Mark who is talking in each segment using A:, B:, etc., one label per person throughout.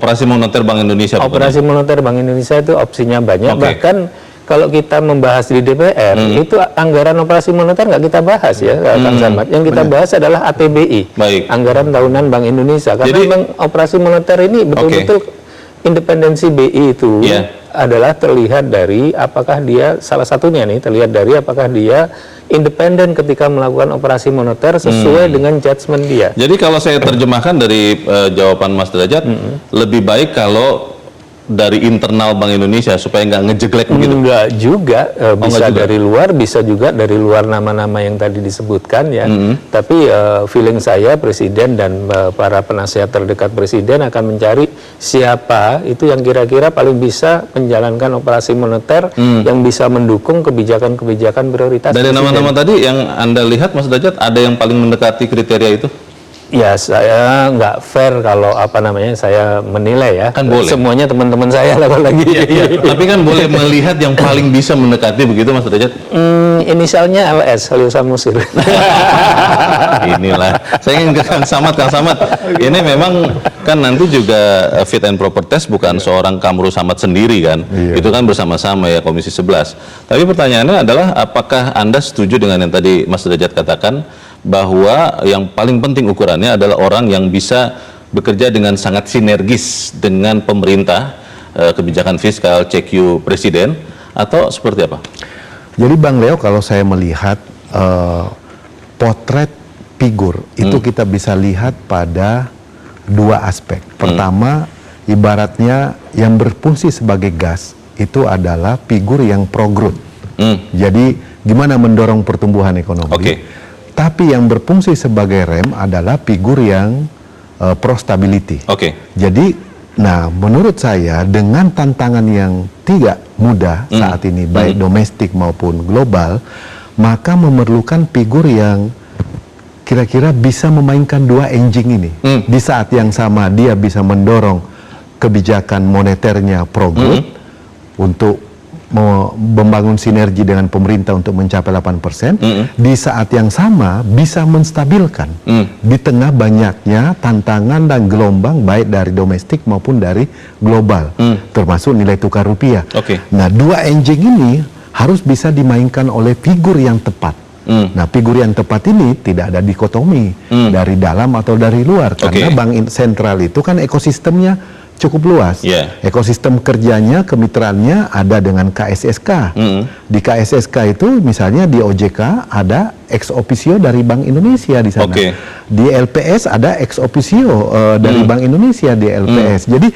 A: operasi moneter Bank Indonesia.
B: Operasi moneter Bank Indonesia itu opsinya banyak. Bahkan kalau kita membahas di DPR, itu anggaran operasi moneter nggak kita bahas ya, Kang Samad. Yang kita bahas adalah ATBI, anggaran tahunan Bank Indonesia. Karena memang operasi moneter ini betul-betul independensi BI itu adalah terlihat dari apakah dia, salah satunya nih, terlihat dari apakah dia independen ketika melakukan operasi moneter sesuai dengan judgement dia.
A: Jadi kalau saya terjemahkan dari jawaban Mas Derajat, lebih baik kalau dari internal Bank Indonesia supaya nggak ngejeglek begitu?
B: Enggak juga, bisa dari luar, bisa juga dari luar nama-nama yang tadi disebutkan ya. Tapi feeling saya Presiden dan para penasihat terdekat Presiden akan mencari siapa itu yang kira-kira paling bisa menjalankan operasi moneter yang bisa mendukung kebijakan-kebijakan prioritas.
A: Dari nama-nama tadi yang Anda lihat Mas Derajat, ada yang paling mendekati kriteria itu?
B: Ya, saya nggak fair kalau saya menilai ya.
A: Kan boleh.
B: Semuanya teman-teman saya lah lagi.
A: Tapi kan boleh melihat yang paling bisa mendekati begitu Mas Derajat?
B: Inisialnya LS, Halil Samusir.
A: Inilah, saya ingin ke Kang Samad. Ini memang kan nanti juga fit and proper test bukan seorang Kamru Samad sendiri kan? Itu kan bersama-sama ya Komisi 11. Tapi pertanyaannya adalah apakah Anda setuju dengan yang tadi Mas Derajat katakan, bahwa yang paling penting ukurannya adalah orang yang bisa bekerja dengan sangat sinergis dengan pemerintah, kebijakan fiskal, CQ Presiden, atau seperti apa?
C: Jadi Bang Leo, kalau saya melihat potret figur itu kita bisa lihat pada dua aspek. Pertama, ibaratnya yang berfungsi sebagai gas itu adalah figur yang pro-growth. Jadi gimana mendorong pertumbuhan ekonomi. Tapi yang berfungsi sebagai rem adalah figur yang pro-stability. Jadi, nah menurut saya dengan tantangan yang tidak mudah saat ini, baik domestik maupun global, maka memerlukan figur yang kira-kira bisa memainkan dua engine ini. Di saat yang sama dia bisa mendorong kebijakan moneternya pro-growth untuk membangun sinergi dengan pemerintah untuk mencapai 8%, di saat yang sama bisa menstabilkan di tengah banyaknya tantangan dan gelombang baik dari domestik maupun dari global, termasuk nilai tukar rupiah. Nah, dua engine ini harus bisa dimainkan oleh figur yang tepat. Nah, figur yang tepat ini tidak ada dikotomi dari dalam atau dari luar, karena bank sentral itu kan ekosistemnya cukup luas. Ekosistem kerjanya, kemitraannya ada dengan KSSK. Di KSSK itu misalnya di OJK ada ex officio dari Bank Indonesia di sana. Di LPS ada ex officio dari Bank Indonesia di LPS. Jadi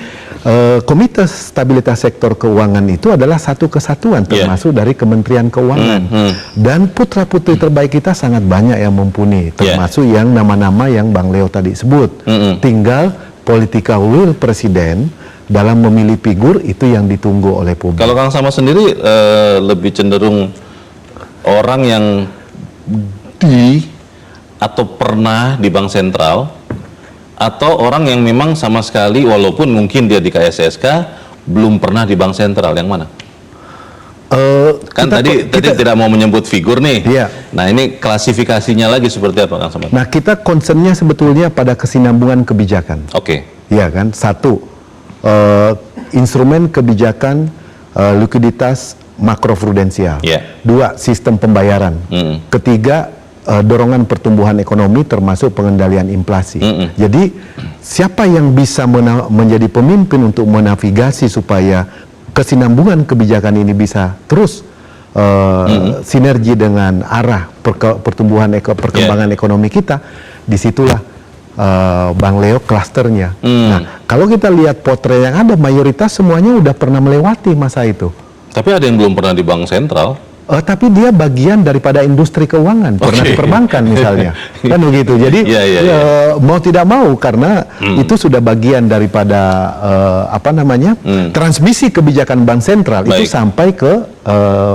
C: Komite Stabilitas Sektor Keuangan itu adalah satu kesatuan termasuk dari Kementerian Keuangan. Dan putra-putri terbaik kita sangat banyak yang mumpuni, termasuk yang nama-nama yang Bang Leo tadi sebut. Tinggal political will Presiden dalam memilih figur itu yang ditunggu oleh publik.
A: Kalau Kang Samad sendiri lebih cenderung orang yang atau pernah di Bank Sentral, atau orang yang memang sama sekali walaupun mungkin dia di KSSK belum pernah di Bank Sentral, yang mana? Kan tadi tidak mau menyebut figur nih. Nah, ini klasifikasinya lagi seperti apa Kang Samad?
C: Nah, kita concernnya sebetulnya pada kesinambungan kebijakan. Iya kan? Satu, instrumen kebijakan likuiditas makroprudensial. Dua, sistem pembayaran. Ketiga, dorongan pertumbuhan ekonomi termasuk pengendalian inflasi. Jadi siapa yang bisa menjadi pemimpin untuk menavigasi supaya kesinambungan kebijakan ini bisa terus sinergi dengan arah pertumbuhan perkembangan ekonomi kita, disitulah Bang Leo klasternya. Nah, kalau kita lihat potret yang ada, mayoritas semuanya udah pernah melewati masa itu.
A: Tapi ada yang belum pernah di Bank Sentral.
C: Tapi dia bagian daripada industri keuangan, pernah di perbankan misalnya, kan begitu. Jadi mau tidak mau karena itu sudah bagian daripada transmisi kebijakan Bank Sentral itu sampai ke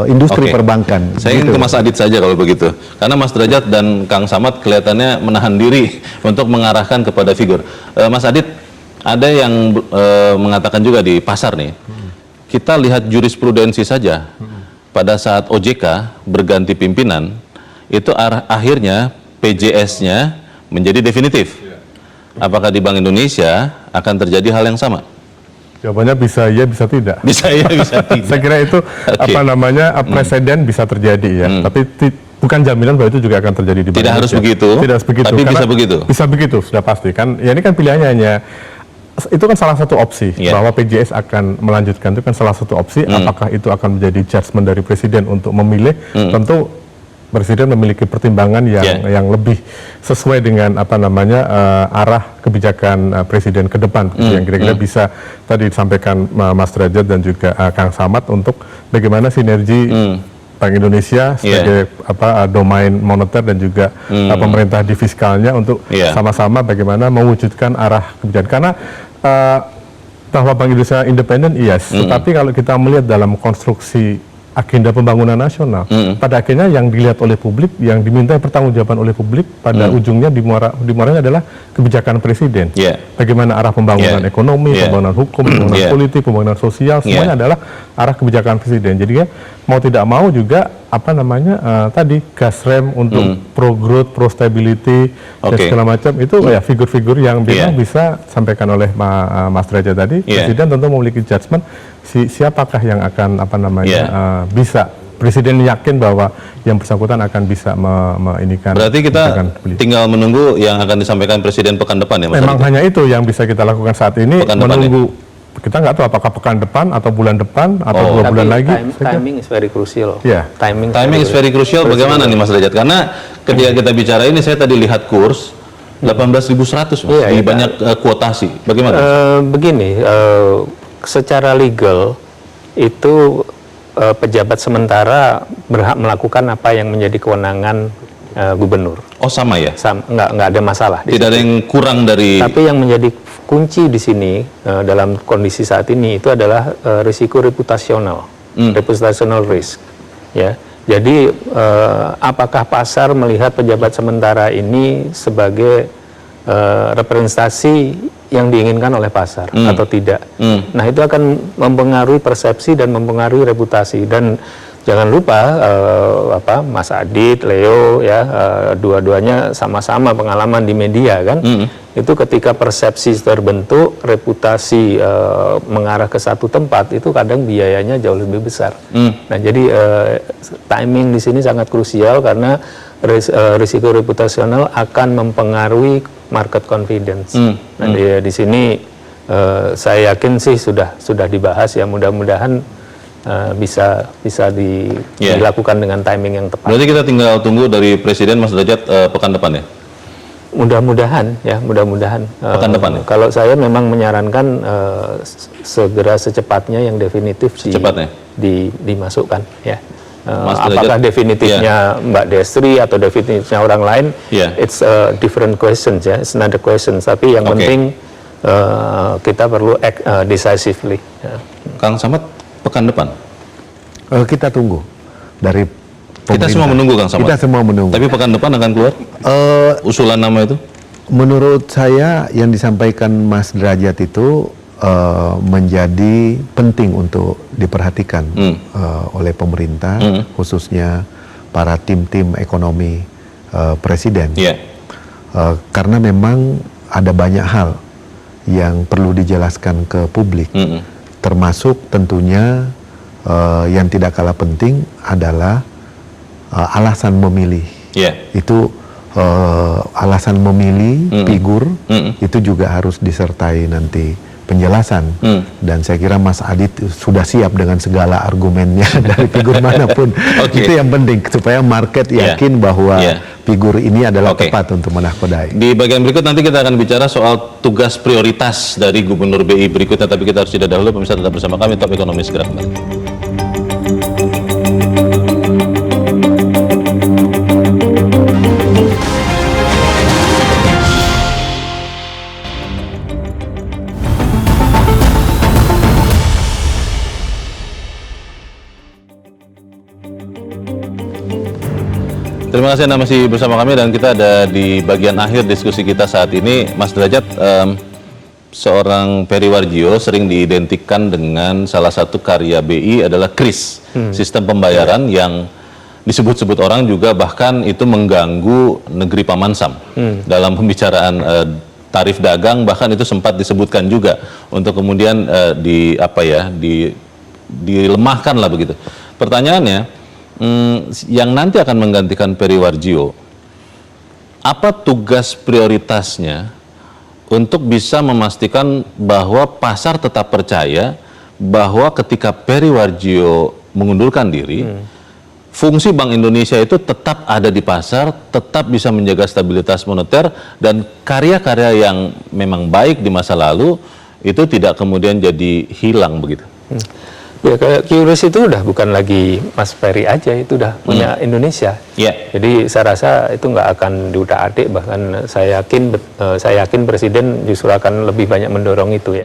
C: industri perbankan.
A: Saya ingin ke Mas Adit saja kalau begitu, karena Mas Derajat dan Kang Samad kelihatannya menahan diri untuk mengarahkan kepada figur. Mas Adit, ada yang mengatakan juga di pasar nih, kita lihat jurisprudensi saja. Pada saat OJK berganti pimpinan, itu akhirnya PJS-nya menjadi definitif. Apakah di Bank Indonesia akan terjadi hal yang sama?
D: Jawabannya bisa iya, bisa tidak.
A: Bisa iya, bisa tidak.
D: Saya kira itu presiden bisa terjadi ya, tapi bukan jaminan bahwa itu juga akan terjadi di Bank
A: Tidak harus begitu.
D: Tidak harus begitu.
A: Tapi bisa begitu.
D: Bisa begitu, sudah pasti kan. Ya ini kan pilihannya hanya itu kan salah satu opsi bahwa PJS akan melanjutkan, itu kan salah satu opsi. Apakah itu akan menjadi judgement dari presiden untuk memilih? Tentu presiden memiliki pertimbangan yang lebih sesuai dengan arah kebijakan presiden ke depan, yang kira-kira bisa tadi disampaikan Mas Derajat dan juga Kang Samad untuk bagaimana sinergi Bank Indonesia sebagai domain moneter dan juga pemerintah di fiskalnya untuk sama-sama bagaimana mewujudkan arah kebijakan. Karena bahwa Bank Indonesia independen, tetapi kalau kita melihat dalam konstruksi agenda pembangunan nasional, pada akhirnya yang dilihat oleh publik, yang diminta pertanggungjawaban oleh publik, pada ujungnya dimuaranya adalah kebijakan presiden. Bagaimana arah pembangunan ekonomi, pembangunan hukum, pembangunan politik, pembangunan sosial, semuanya adalah arah kebijakan presiden. Jadi mau tidak mau juga tadi gas rem untuk pro growth, pro stability dan segala macam itu figur-figur yang bisa sampaikan oleh Mas Derajat tadi. Presiden tentu memiliki judgement siapakah yang akan bisa, presiden yakin bahwa yang bersangkutan akan bisa meinikan.
A: Berarti kita tinggal menunggu yang akan disampaikan presiden pekan depan ya Mas?
D: Memang hanya itu yang bisa kita lakukan saat ini, menunggu. Kita nggak tahu apakah pekan depan atau bulan depan atau 2 bulan lagi.
B: Timing is very crucial.
A: Timing is very crucial. Bagaimana nih Mas Derajat? Karena ketika kita bicara ini, saya tadi lihat kurs 18.100 di banyak kuotasi. Bagaimana?
B: Begini, secara legal itu pejabat sementara berhak melakukan apa yang menjadi kewenangan gubernur.
A: Oh sama ya?
B: Nggak ada masalah.
A: Tidak ada yang kurang dari.
B: Tapi yang menjadi kunci di sini dalam kondisi saat ini itu adalah risiko reputasional, reputational risk. Ya, jadi apakah pasar melihat pejabat sementara ini sebagai representasi yang diinginkan oleh pasar atau tidak? Nah, itu akan mempengaruhi persepsi dan mempengaruhi reputasi. Dan jangan lupa Mas Adit, Leo dua-duanya sama-sama pengalaman di media kan. Itu ketika persepsi terbentuk, reputasi mengarah ke satu tempat, itu kadang biayanya jauh lebih besar. Nah, jadi timing di sini sangat krusial karena risiko reputasional akan mempengaruhi market confidence. Nah, di sini saya yakin sih sudah dibahas ya, mudah-mudahan bisa dilakukan dengan timing yang tepat.
A: Berarti kita tinggal tunggu dari presiden Mas Derajat pekan depan ya?
B: Mudah-mudahan.
A: Pekan depan ya?
B: Kalau saya memang menyarankan segera secepatnya yang definitif dimasukkan ya. Apakah definitifnya Mbak Destri atau definitifnya orang lain, it's a different question ya, it's another question. Tapi yang penting kita perlu act decisively.
A: Kang Samad, pekan depan?
C: Kita tunggu dari pemerintah.
A: Kita semua menunggu Kang Samad?
C: Kita semua menunggu.
A: Tapi pekan depan akan keluar usulan nama itu?
C: Menurut saya yang disampaikan Mas Derajat itu menjadi penting untuk diperhatikan oleh pemerintah, khususnya para tim-tim ekonomi presiden. Karena memang ada banyak hal yang perlu dijelaskan ke publik, termasuk tentunya yang tidak kalah penting adalah alasan memilih. Itu alasan memilih figur itu juga harus disertai nanti penjelasan. Dan saya kira Mas Adit sudah siap dengan segala argumennya dari figur manapun. Itu yang penting supaya market yakin bahwa figur ini adalah tepat untuk menakodai.
A: Di bagian berikut nanti kita akan bicara soal tugas prioritas dari Gubernur BI berikutnya, tapi kita harus jeda dahulu. Pemirsa tetap bersama kami, Top Ekonomi segera kembali. Terima kasih Anda masih bersama kami dan kita ada di bagian akhir diskusi kita saat ini. Mas Derajat, seorang Peri Warjio sering diidentikan dengan salah satu karya BI adalah KRIS, sistem pembayaran yang disebut-sebut orang juga bahkan itu mengganggu negeri Paman Sam dalam pembicaraan tarif dagang bahkan itu sempat disebutkan juga untuk kemudian dilemahkan lah begitu. Pertanyaannya, yang nanti akan menggantikan Peri Warjio, apa tugas prioritasnya untuk bisa memastikan bahwa pasar tetap percaya bahwa ketika Peri Warjio mengundurkan diri, fungsi Bank Indonesia itu tetap ada di pasar, tetap bisa menjaga stabilitas moneter, dan karya-karya yang memang baik di masa lalu itu tidak kemudian jadi hilang begitu.
B: Ya, kayak QRIS itu udah bukan lagi Mas Peri aja, itu udah punya Indonesia. Jadi saya rasa itu nggak akan diutak-atik, bahkan saya yakin Presiden justru akan lebih banyak mendorong itu ya.